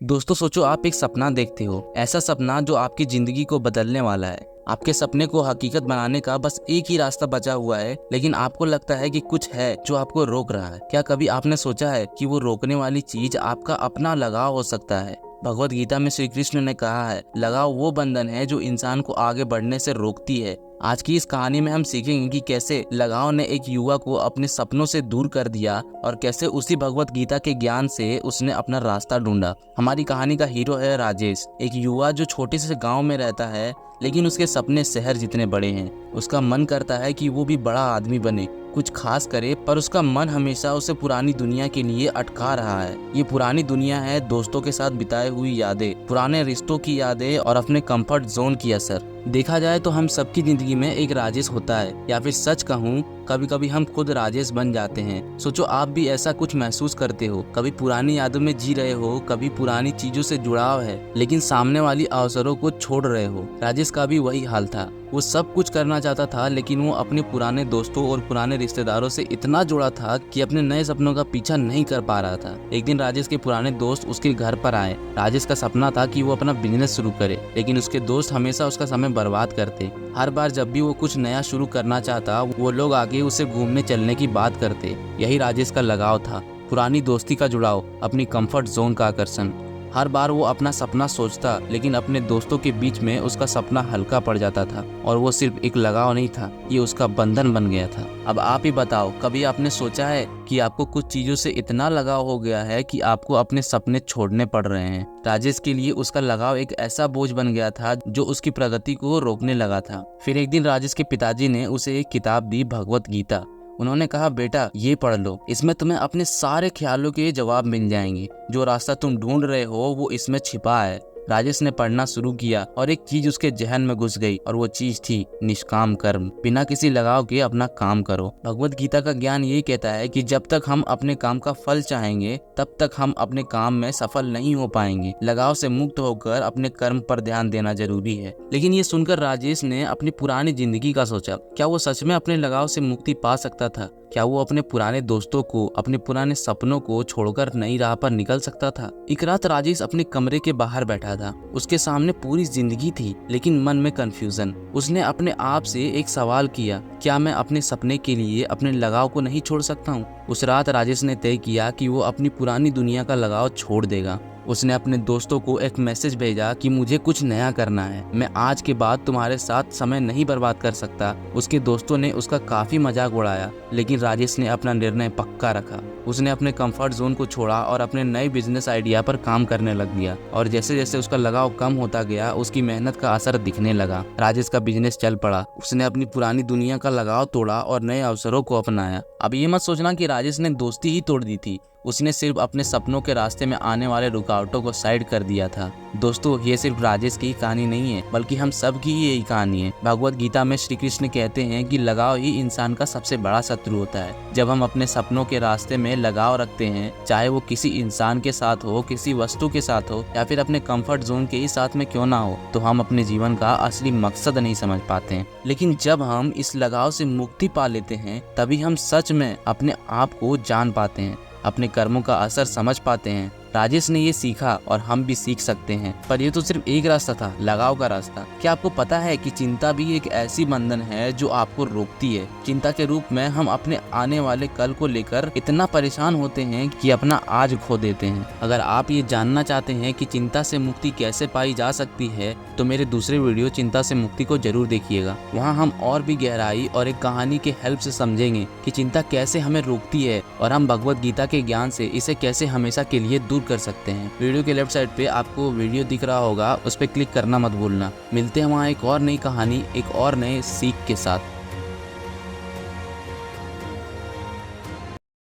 दोस्तों सोचो आप एक सपना देखते हो, ऐसा सपना जो आपकी जिंदगी को बदलने वाला है। आपके सपने को हकीकत बनाने का बस एक ही रास्ता बचा हुआ है, लेकिन आपको लगता है कि कुछ है जो आपको रोक रहा है। क्या कभी आपने सोचा है कि वो रोकने वाली चीज आपका अपना लगाव हो सकता है? भगवत गीता में श्री कृष्ण ने कहा है, लगाव वो बंधन है जो इंसान को आगे बढ़ने से रोकती है। आज की इस कहानी में हम सीखेंगे कि कैसे लगाव ने एक युवा को अपने सपनों से दूर कर दिया और कैसे उसी भगवत गीता के ज्ञान से उसने अपना रास्ता ढूंढा। हमारी कहानी का हीरो है राजेश, एक युवा जो छोटे से गांव में रहता है, लेकिन उसके सपने शहर जितने बड़े हैं। उसका मन करता है कि वो भी बड़ा आदमी बने, कुछ खास करे, पर उसका मन हमेशा उसे पुरानी दुनिया के लिए अटका रहा है। ये पुरानी दुनिया है दोस्तों के साथ बिताई हुई यादें, पुराने रिश्तों की यादें और अपने कंफर्ट जोन की असर। देखा जाए तो हम सबकी जिंदगी में एक राजेश होता है, या फिर सच कहूँ कभी कभी हम खुद राजेश बन जाते हैं। सोचो आप भी ऐसा कुछ महसूस करते हो, कभी पुरानी यादों में जी रहे हो, कभी पुरानी चीजों से जुड़ाव है, लेकिन सामने वाली अवसरों को छोड़ रहे हो। राजेश का भी वही हाल था। वो सब कुछ करना चाहता था, लेकिन वो अपने पुराने दोस्तों और पुराने रिश्तेदारों से इतना जुड़ा था कि अपने नए सपनों का पीछा नहीं कर पा रहा था। एक दिन राजेश के पुराने दोस्त उसके घर पर आए। राजेश का सपना था कि वो अपना बिजनेस शुरू करे, लेकिन उसके दोस्त हमेशा उसका समय बर्बाद करते। हर बार जब भी वो कुछ नया शुरू करना चाहता, वो लोग आगे उसे घूमने चलने की बात करते। यही राजेश का लगाव था, पुरानी दोस्ती का जुड़ाव, अपनी कंफर्ट जोन का आकर्षण। हर बार वो अपना सपना सोचता, लेकिन अपने दोस्तों के बीच में उसका सपना हल्का पड़ जाता था, और वो सिर्फ एक लगाव नहीं था, ये उसका बंधन बन गया था। अब आप ही बताओ, कभी आपने सोचा है कि आपको कुछ चीजों से इतना लगाव हो गया है कि आपको अपने सपने छोड़ने पड़ रहे हैं? राजेश के लिए उसका लगाव एक ऐसा बोझ बन गया था जो उसकी प्रगति को रोकने लगा था। फिर एक दिन राजेश के पिताजी ने उसे एक किताब दी, भगवत गीता। उन्होंने कहा, बेटा ये पढ़ लो, इसमें तुम्हें अपने सारे ख्यालों के जवाब मिल जाएंगे। जो रास्ता तुम ढूंढ रहे हो वो इसमें छिपा है। राजेश ने पढ़ना शुरू किया और एक चीज उसके जहन में घुस गई, और वो चीज थी निष्काम कर्म। बिना किसी लगाव के अपना काम करो। भगवत गीता का ज्ञान ये कहता है कि जब तक हम अपने काम का फल चाहेंगे, तब तक हम अपने काम में सफल नहीं हो पाएंगे। लगाव से मुक्त होकर अपने कर्म पर ध्यान देना जरूरी है। लेकिन ये सुनकर राजेश ने अपनी पुरानी जिंदगी का सोचा। क्या वो सच में अपने लगाव से मुक्ति पा सकता था? क्या वो अपने पुराने दोस्तों को, अपने पुराने सपनों को छोड़कर नई राह पर निकल सकता था? एक रात राजेश अपने कमरे के बाहर बैठा था। उसके सामने पूरी जिंदगी थी, लेकिन मन में कंफ्यूजन। उसने अपने आप से एक सवाल किया, क्या मैं अपने सपने के लिए अपने लगाव को नहीं छोड़ सकता हूँ? उस रात राजेश ने तय किया कि वो अपनी पुरानी दुनिया का लगाव छोड़ देगा। उसने अपने दोस्तों को एक मैसेज भेजा कि मुझे कुछ नया करना है, मैं आज के बाद तुम्हारे साथ समय नहीं बर्बाद कर सकता। उसके दोस्तों ने उसका काफी मजाक उड़ाया, लेकिन राजेश ने अपना निर्णय पक्का रखा। उसने अपने कंफर्ट जोन को छोड़ा और अपने नए बिजनेस आइडिया पर काम करने लग गया। और जैसे जैसे उसका लगाव कम होता गया, उसकी मेहनत का असर दिखने लगा। राजेश का बिजनेस चल पड़ा। उसने अपनी पुरानी दुनिया का लगाव तोड़ा और नए अवसरों को अपनाया। अब ये मत सोचना कि राजेश ने दोस्ती ही तोड़ दी थी। उसने सिर्फ अपने सपनों के रास्ते में आने वाले रुकावटों को साइड कर दिया था। दोस्तों, ये सिर्फ राजेश की कहानी नहीं है, बल्कि हम सब की ही यही कहानी है। भगवत गीता में श्री कृष्ण कहते हैं कि लगाव ही इंसान का सबसे बड़ा शत्रु होता है। जब हम अपने सपनों के रास्ते में लगाव रखते हैं, चाहे वो किसी इंसान के साथ हो, किसी वस्तु के साथ हो, या फिर अपने कंफर्ट जोन के ही साथ में क्यों ना हो, तो हम अपने जीवन का असली मकसद नहीं समझ पाते हैं। लेकिन जब हम इस लगाव से मुक्ति पा लेते हैं, तभी हम सच में अपने आप को जान पाते हैं, अपने कर्मों का असर समझ पाते हैं। राजेश ने ये सीखा और हम भी सीख सकते हैं। पर ये तो सिर्फ एक रास्ता था, लगाव का रास्ता। क्या आपको पता है कि चिंता भी एक ऐसी बंधन है जो आपको रोकती है? चिंता के रूप में हम अपने आने वाले कल को लेकर इतना परेशान होते हैं कि अपना आज खो देते हैं। अगर आप ये जानना चाहते हैं कि चिंता से मुक्ति कैसे पाई जा सकती है, तो मेरे दूसरे वीडियो चिंता से मुक्ति को जरूर देखिएगा। वहाँ हम और भी गहराई और एक कहानी के हेल्प से समझेंगे कि चिंता कैसे हमें रोकती है, और हम भगवत गीता के ज्ञान से इसे कैसे हमेशा के लिए दूर कर सकते हैं। वीडियो के लेफ्ट साइड पे आपको वीडियो दिख रहा होगा, उस पर क्लिक करना मत भूलना। मिलते हैं वहाँ एक और नई कहानी, एक और नए सीख के साथ।